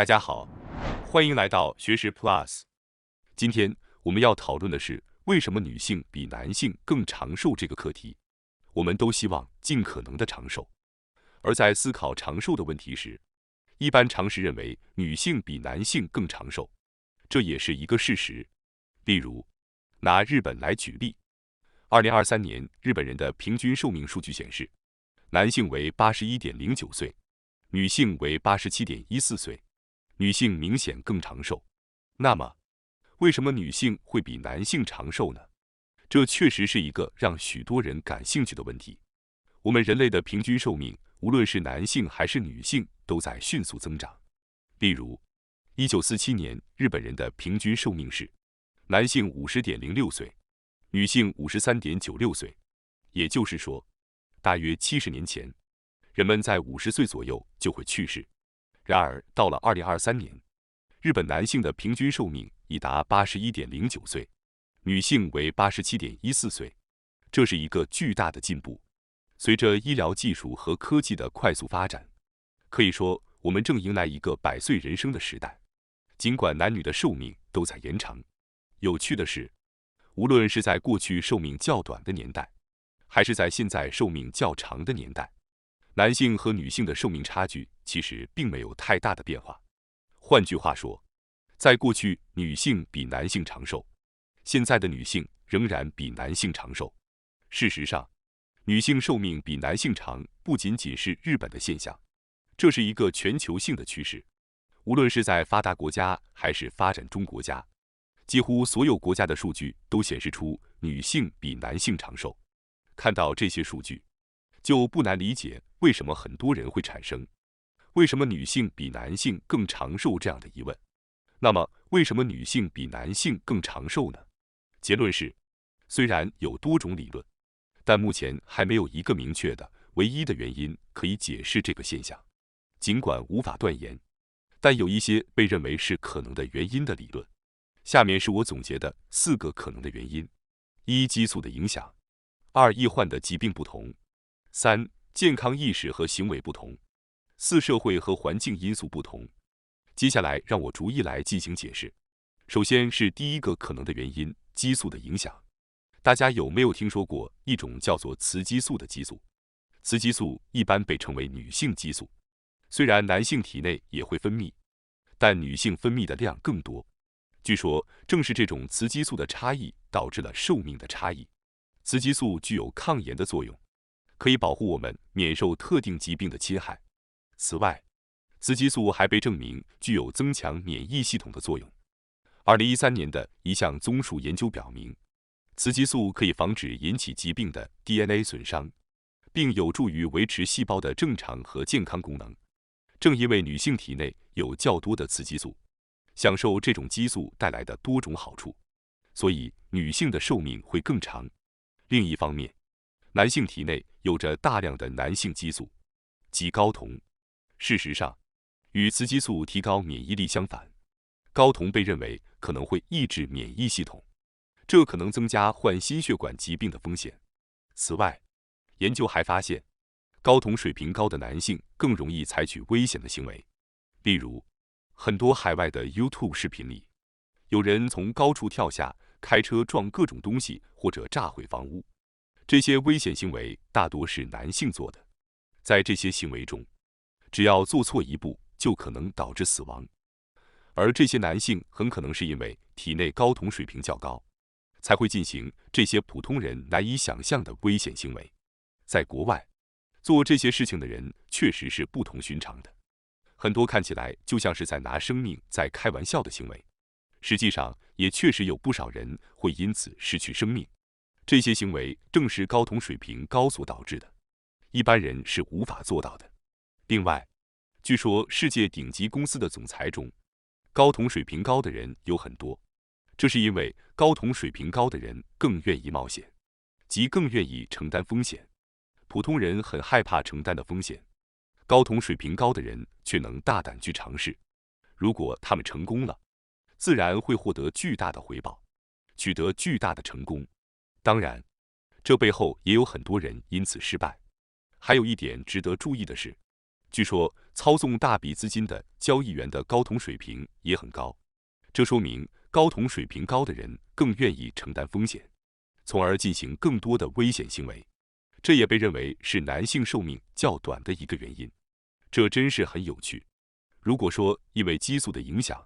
大家好，欢迎来到学识 Plus。今天我们要讨论的是为什么女性比男性更长寿这个课题。我们都希望尽可能的长寿，而在思考长寿的问题时，一般常识认为女性比男性更长寿，这也是一个事实。例如，拿日本来举例，2023年日本人的平均寿命数据显示，男性为81.09岁，女性为87.14岁，女性明显更长寿。那么，为什么女性会比男性长寿呢？这确实是一个让许多人感兴趣的问题。我们人类的平均寿命，无论是男性还是女性，都在迅速增长。例如，1947年日本人的平均寿命是男性50.06岁，女性53.96岁。也就是说，大约70年前，人们在50岁左右就会去世。然而，到了2023年，日本男性的平均寿命已达81.09岁，女性为87.14岁，这是一个巨大的进步。随着医疗技术和科技的快速发展，可以说我们正迎来一个100岁人生的时代。尽管男女的寿命都在延长，有趣的是，无论是在过去寿命较短的年代，还是在现在寿命较长的年代，男性和女性的寿命差距其实并没有太大的变化。换句话说，在过去女性比男性长寿，现在的女性仍然比男性长寿。事实上，女性寿命比男性长不仅仅是日本的现象，这是一个全球性的趋势。无论是在发达国家还是发展中国家，几乎所有国家的数据都显示出女性比男性长寿。看到这些数据，就不难理解为什么很多人会产生为什么女性比男性更长寿这样的疑问。那么，为什么女性比男性更长寿呢？结论是，虽然有多种理论，但目前还没有一个明确的、唯一的原因可以解释这个现象。尽管无法断言，但有一些被认为是可能的原因的理论。下面是我总结的4个可能的原因：1、激素的影响；2、易患的疾病不同；3、健康意识和行为不同；4、社会和环境因素不同。接下来让我逐一来进行解释。首先是第一个可能的原因，激素的影响。大家有没有听说过一种叫做雌激素的激素？雌激素一般被称为女性激素，虽然男性体内也会分泌，但女性分泌的量更多。据说正是这种雌激素的差异导致了寿命的差异。雌激素具有抗炎的作用，可以保护我们免受特定疾病的侵害。此外，雌激素还被证明具有增强免疫系统的作用。2013年的一项综述研究表明，雌激素可以防止引起疾病的 DNA 损伤，并有助于维持细胞的正常和健康功能。正因为女性体内有较多的雌激素，享受这种激素带来的多种好处，所以女性的寿命会更长。另一方面，男性体内有着大量的男性激素，即睾酮。事实上，与雌激素提高免疫力相反，睾酮被认为可能会抑制免疫系统，这可能增加患心血管疾病的风险。此外，研究还发现，睾酮水平高的男性更容易采取危险的行为。例如，很多海外的 YouTube 视频里，有人从高处跳下，开车撞各种东西，或者炸毁房屋。这些危险行为大多是男性做的。在这些行为中，只要做错一步，就可能导致死亡。而这些男性很可能是因为体内睾酮水平较高，才会进行这些普通人难以想象的危险行为。在国外，做这些事情的人确实是不同寻常的，很多看起来就像是在拿生命在开玩笑的行为，实际上也确实有不少人会因此失去生命。这些行为正是睾酮水平高所导致的，一般人是无法做到的。另外，据说世界顶级公司的总裁中，睾酮水平高的人有很多，这是因为睾酮水平高的人更愿意冒险，即更愿意承担风险。普通人很害怕承担的风险，睾酮水平高的人却能大胆去尝试。如果他们成功了，自然会获得巨大的回报，取得巨大的成功。当然，这背后也有很多人因此失败。还有一点值得注意的是，据说操纵大笔资金的交易员的睾酮水平也很高，这说明睾酮水平高的人更愿意承担风险，从而进行更多的危险行为。这也被认为是男性寿命较短的一个原因。这真是很有趣。如果说因为激素的影响，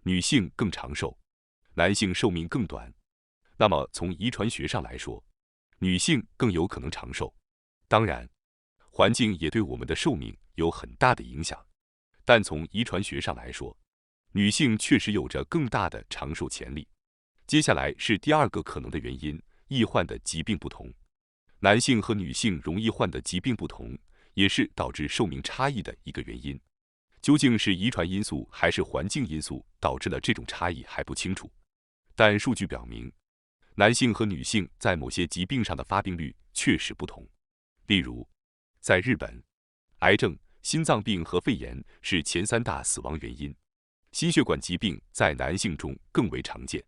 女性更长寿，男性寿命更短，那么从遗传学上来说，女性更有可能长寿。当然，环境也对我们的寿命有很大的影响，但从遗传学上来说，女性确实有着更大的长寿潜力。接下来是第二个可能的原因，易患的疾病不同。男性和女性容易患的疾病不同，也是导致寿命差异的一个原因。究竟是遗传因素还是环境因素导致了这种差异还不清楚，但数据表明，男性和女性在某些疾病上的发病率确实不同。例如，在日本，癌症、心脏病和肺炎是前3大死亡原因，心血管疾病在男性中更为常见。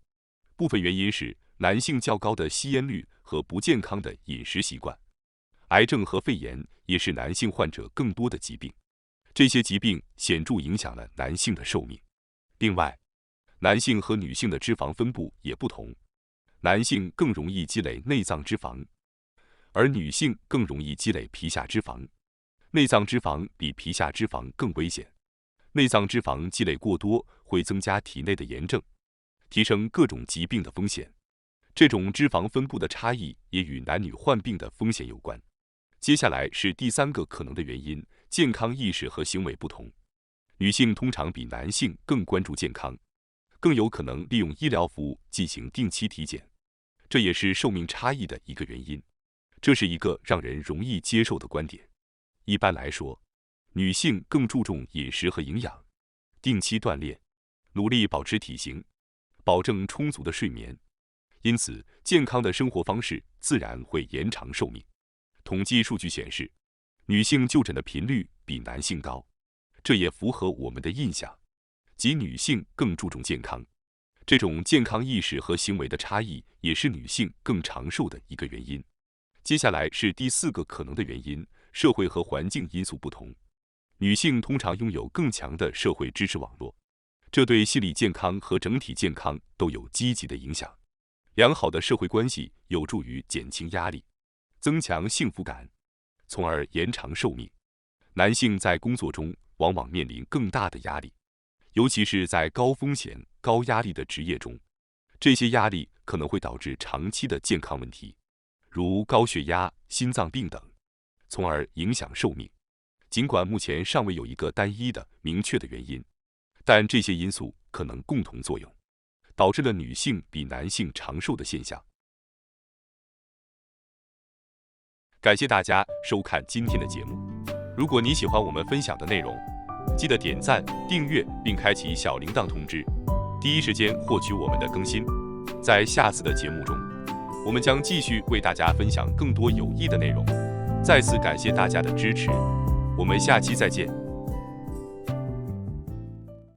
部分原因是男性较高的吸烟率和不健康的饮食习惯。癌症和肺炎也是男性患者更多的疾病，这些疾病显著影响了男性的寿命。另外，男性和女性的脂肪分布也不同，男性更容易积累内脏脂肪，而女性更容易积累皮下脂肪。内脏脂肪比皮下脂肪更危险，内脏脂肪积累过多会增加体内的炎症，提升各种疾病的风险。这种脂肪分布的差异也与男女患病的风险有关。接下来是第3个可能的原因，健康意识和行为不同。女性通常比男性更关注健康，更有可能利用医疗服务进行定期体检，这也是寿命差异的一个原因。这是一个让人容易接受的观点。一般来说，女性更注重饮食和营养，定期锻炼，努力保持体型，保证充足的睡眠，因此健康的生活方式自然会延长寿命。统计数据显示，女性就诊的频率比男性高，这也符合我们的印象，即女性更注重健康。这种健康意识和行为的差异也是女性更长寿的一个原因。接下来是第4个可能的原因，社会和环境因素不同。女性通常拥有更强的社会支持网络，这对心理健康和整体健康都有积极的影响。良好的社会关系有助于减轻压力，增强幸福感，从而延长寿命。男性在工作中往往面临更大的压力，尤其是在高风险、高压力的职业中，这些压力可能会导致长期的健康问题，如高血压、心脏病等，从而影响寿命。尽管目前尚未有一个单一的、明确的原因，但这些因素可能共同作用，导致了女性比男性长寿的现象。感谢大家收看今天的节目。如果你喜欢我们分享的内容，记得点赞、订阅并开启小铃铛通知，第一时间获取我们的更新。在下次的节目中，我们将继续为大家分享更多有益的内容。再次感谢大家的支持，我们下期再见。